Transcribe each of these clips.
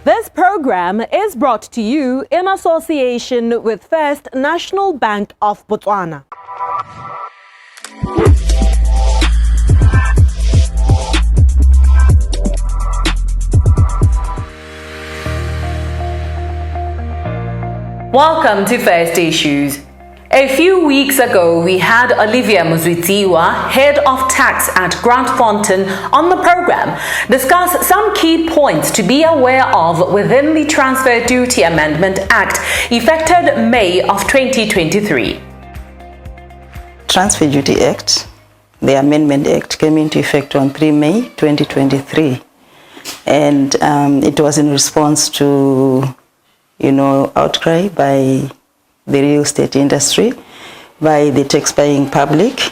This program is brought to you in association with First National Bank of Botswana. Welcome to First Issues. A few weeks ago, we had Nkwebi Maswikiti, Head of Tax at Grant Thornton, on the program, discuss some key points to be aware of within the Transfer Duty Amendment Act, effected May of 2023. Transfer Duty Act, the Amendment Act, came into effect on 3 May 2023. And it was in response to, outcry by the real estate industry, by the tax-paying public,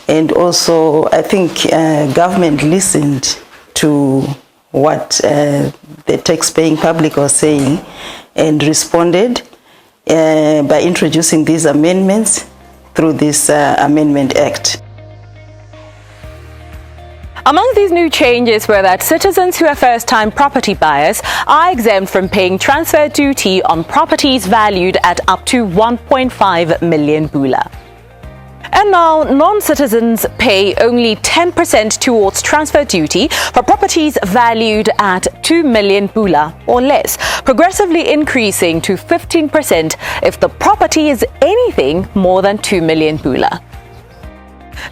and also I think government listened to what the tax-paying public was saying and responded by introducing these amendments through this Amendment Act. Among these new changes were that citizens who are first-time property buyers are exempt from paying transfer duty on properties valued at up to 1.5 million pula. And now, non-citizens pay only 10% towards transfer duty for properties valued at 2 million pula or less, progressively increasing to 15% if the property is anything more than 2 million pula.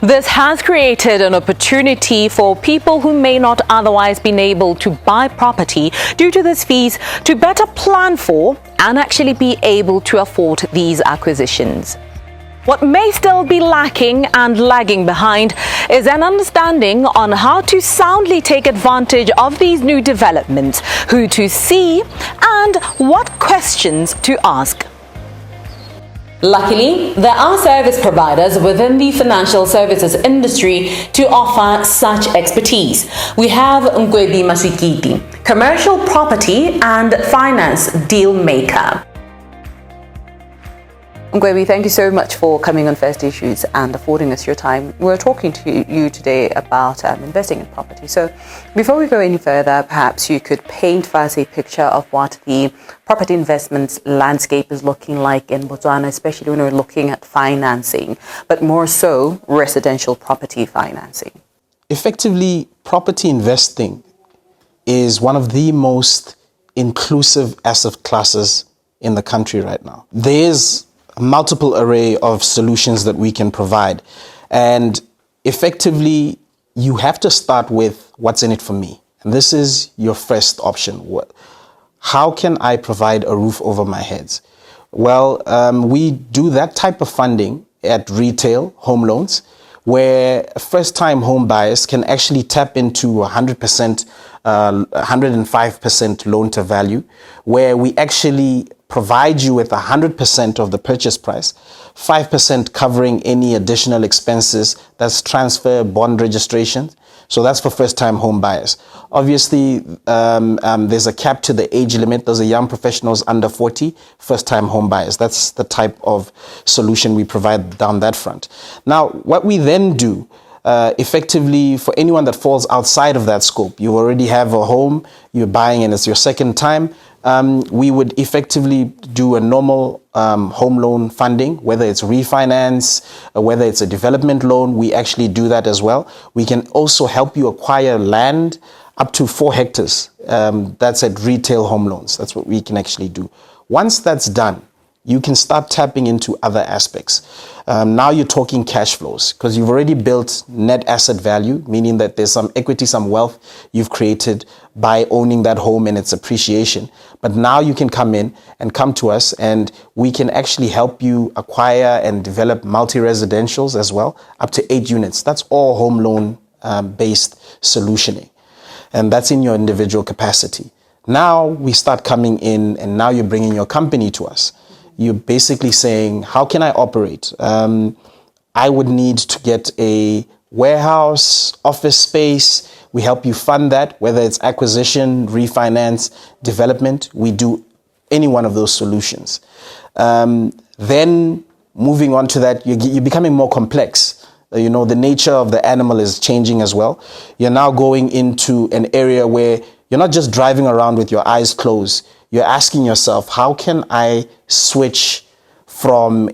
This has created an opportunity for people who may not otherwise been able to buy property due to these fees to better plan for and actually be able to afford these acquisitions. What may still be lacking and lagging behind is an understanding on how to soundly take advantage of these new developments, who to see and what questions to ask. Luckily, there are service providers within the financial services industry to offer such expertise. We have Nkwebi Maswikiti, commercial property and finance deal maker. Nkwebi, thank you so much for coming on First Issues and affording us your time. We're talking to you today about investing in property. So before we go any further, perhaps you could paint for us a picture of what the property investments landscape is looking like in Botswana, especially when we're looking at financing, but more so residential property financing. Effectively, property investing is one of the most inclusive asset classes in the country right now. There's multiple array of solutions that we can provide. And effectively, you have to start with what's in it for me. And this is your first option. How can I provide a roof over my heads? Well, we do that type of funding at retail home loans, where first-time home buyers can actually tap into 100%, 105% loan to value, where we actually provide you with 100% of the purchase price, 5% covering any additional expenses, that's transfer, bond registration. So that's for first-time home buyers. Obviously, there's a cap to the age limit. Those are young professionals under 40, first-time home buyers. That's the type of solution we provide down that front. Now, what we then do, effectively, for anyone that falls outside of that scope, you already have a home, you're buying and it's your second time, we would effectively do a normal home loan funding, whether it's refinance, whether it's a development loan, we actually do that as well. We can also help you acquire land up to 4 hectares. That's at retail home loans. That's what we can actually do. Once that's done, you can start tapping into other aspects. Now you're talking cash flows, because you've already built net asset value, meaning that there's some equity, some wealth you've created by owning that home and its appreciation. But now you can come in and come to us, and we can actually help you acquire and develop multi-residentials as well, up to 8 units. That's all home loan based solutioning. And that's in your individual capacity. Now we start coming in, and now you're bringing your company to us. You're basically saying, how can I operate? I would need to get a warehouse, office space. We help you fund that, whether it's acquisition, refinance, development. We do any one of those solutions. Then moving on to that, you're becoming more complex. The nature of the animal is changing as well. You're now going into an area where you're not just driving around with your eyes closed. You're asking yourself, how can I switch from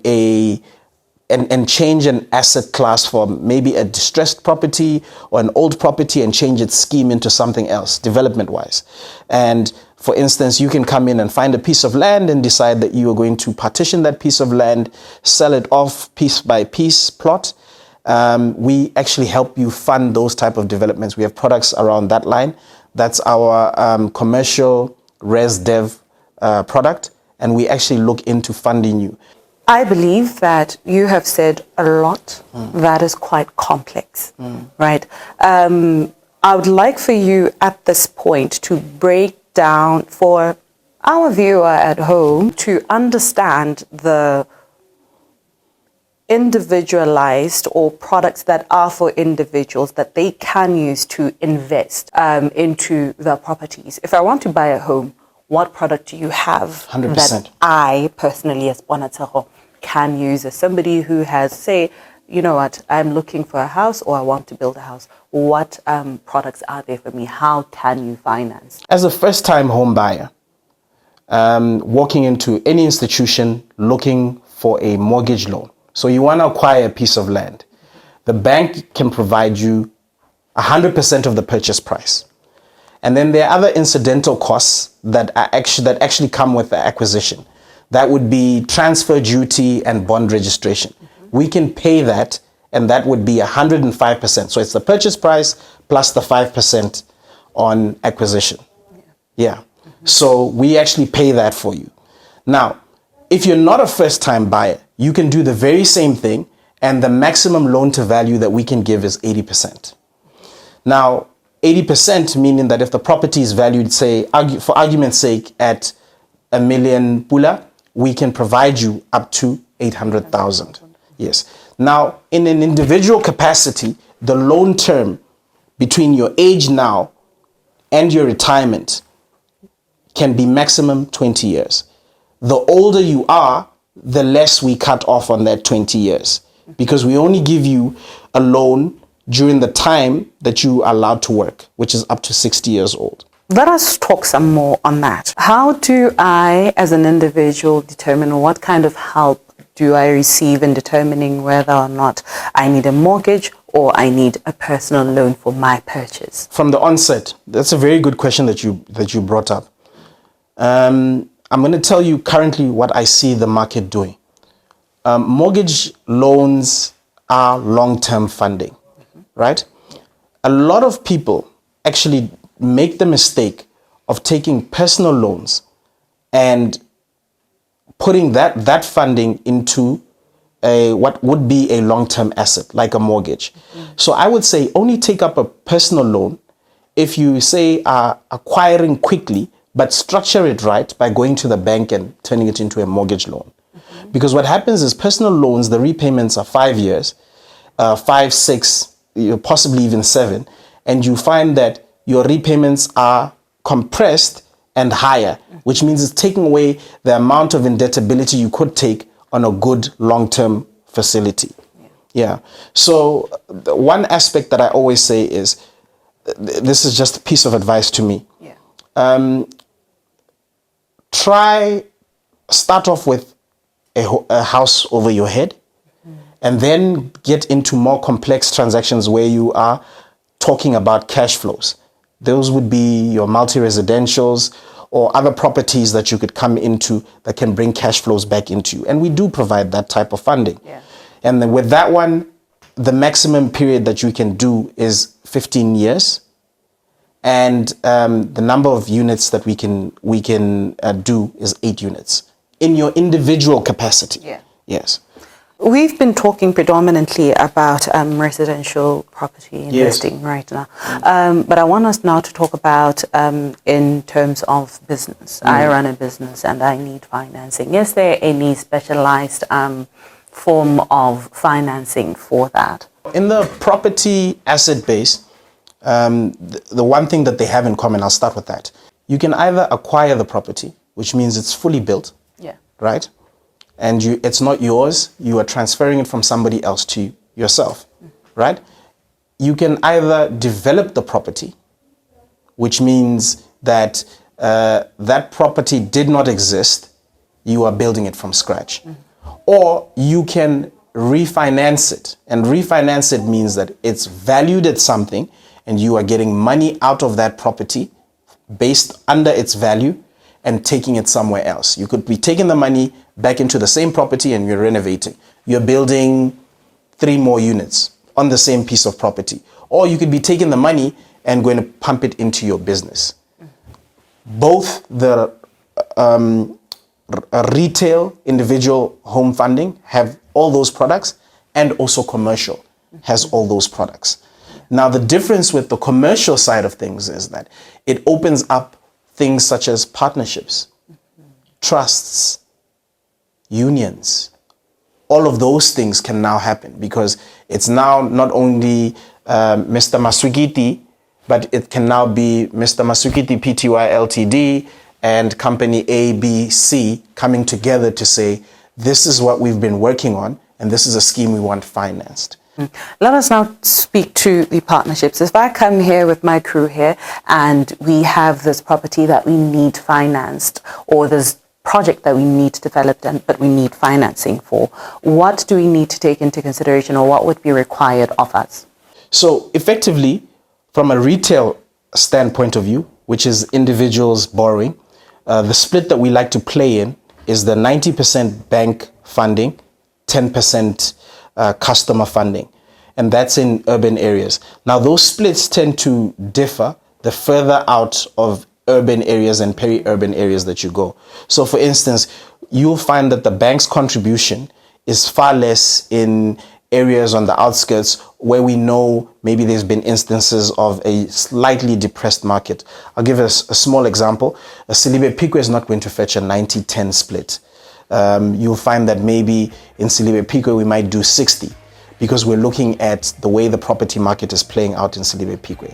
and change an asset class from maybe a distressed property or an old property and change its scheme into something else, development-wise. And for instance, you can come in and find a piece of land and decide that you are going to partition that piece of land, sell it off piece by piece plot. We actually help you fund those type of developments. We have products around that line. That's our commercial res dev product, and we actually look into funding you. I believe that you have said a lot that is quite complex, right? I would like for you at this point to break down for our viewer at home to understand the individualized or products that are for individuals that they can use to invest into the properties. If I want to buy a home, what product do you have 100%. that I personally as Bonatero can use as somebody who has, say, you know what, I'm looking for a house or I want to build a house. What products are there for me? How can you finance? As a first-time home buyer, walking into any institution looking for a mortgage loan. So you want to acquire a piece of land. The bank can provide you 100% of the purchase price. And then there are other incidental costs that actually come with the acquisition. That would be transfer duty and bond registration. We can pay that, and that would be 105%. So it's the purchase price plus the 5% on acquisition. Yeah. So we actually pay that for you. Now, if you're not a first-time buyer, you can do the very same thing, and the maximum loan to value that we can give is 80%. Now, 80% meaning that if the property is valued, say, for argument's sake, at 1 million pula, we can provide you up to 800,000. Yes. Now, in an individual capacity, the loan term between your age now and your retirement can be maximum 20 years. The older you are, the less we cut off on that 20 years, because we only give you a loan during the time that you are allowed to work, which is up to 60 years old. Let us talk some more on that. How do I, as an individual, determine what kind of help do I receive in determining whether or not I need a mortgage or I need a personal loan for my purchase? From the onset, that's a very good question that you brought up. I'm going to tell you currently what I see the market doing. Mortgage loans are long-term funding, right? A lot of people actually make the mistake of taking personal loans and putting that funding into what would be a long-term asset, like a mortgage. So I would say only take up a personal loan if you say are acquiring quickly, but structure it right by going to the bank and turning it into a mortgage loan. Because what happens is personal loans, the repayments are 5 years, 5, 6, possibly even 7, and you find that your repayments are compressed and higher, which means it's taking away the amount of indebtability you could take on a good long-term facility. Yeah. So one aspect that I always say is, this is just a piece of advice to me. Start off with a house over your head, and then get into more complex transactions where you are talking about cash flows. Those would be your multi-residentials or other properties that you could come into that can bring cash flows back into you. And we do provide that type of funding. And then with that one, the maximum period that you can do is 15 years. And the number of units that we can do is 8 units in your individual capacity. Yes. We've been talking predominantly about residential property investing right now. But I want us now to talk about in terms of business. I run a business and I need financing. Is there any specialized form of financing for that? In the property asset base, the one thing that they have in common, I'll start with that. You can either acquire the property, which means it's fully built, right? And it's not yours, you are transferring it from somebody else to yourself, right? You can either develop the property, which means that that property did not exist, you are building it from scratch. Or you can refinance it. And refinance it means that it's valued at something and you are getting money out of that property based under its value and taking it somewhere else. You could be taking the money back into the same property and you're renovating. You're building 3 more units on the same piece of property. Or you could be taking the money and going to pump it into your business. Both the retail individual home funding have all those products, and also commercial has all those products. Now, the difference with the commercial side of things is that it opens up things such as partnerships, trusts, unions. All of those things can now happen because it's now not only Mr. Maswikiti, but it can now be Mr. Maswikiti Pty Ltd and company A, B, C coming together to say, this is what we've been working on and this is a scheme we want financed. Let us now speak to the partnerships. If I come here with my crew here and we have this property that we need financed, or this project that we need to develop but we need financing for, what do we need to take into consideration, or what would be required of us? So effectively, from a retail standpoint of view, which is individuals borrowing, the split that we like to play in is the 90% bank funding, 10% customer funding, and that's in urban areas. Now, those splits tend to differ the further out of urban areas and peri-urban areas that you go. So, for instance, you'll find that the bank's contribution is far less in areas on the outskirts where we know maybe there's been instances of a slightly depressed market. I'll give us a small example. Silibe Pikwe is not going to fetch a 90-10 split. You'll find that maybe in Silibe Pikwe we might do 60 because we're looking at the way the property market is playing out in Silibe Pikwe.